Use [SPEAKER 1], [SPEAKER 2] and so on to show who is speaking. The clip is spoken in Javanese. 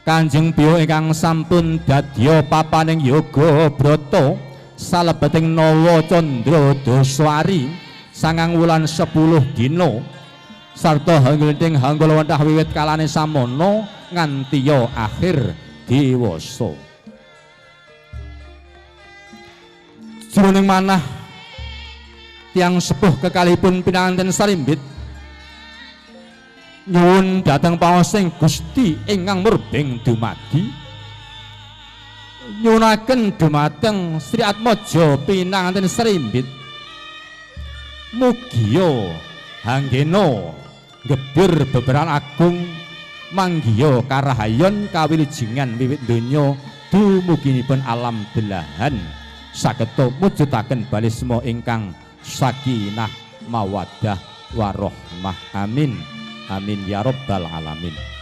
[SPEAKER 1] Kanjeng Biyung ingkang sampun dadya papaning yoga brata salebeting Nawa Candra Daswari 9 wulan 10 dina sarta hanggenting hanggul wentah wiwit kalane samana nganti akhir dewasa. Jroning manah tiyang sepuh kekalihipun pinanganten sarimbit nyuwun dhateng paosing Gusti ingkang murbeng dumadi nyuwunaken dumateng Sri Atmaja pinanganten sarimbit mugiya hanggena gebir beberan agung manggiya karahayon kawilujengan wiwit donya dumuginipun alam belahan sageta mujudaken balisma ingkang sakinah mawaddah warahmah amin amin ya rabbal alamin.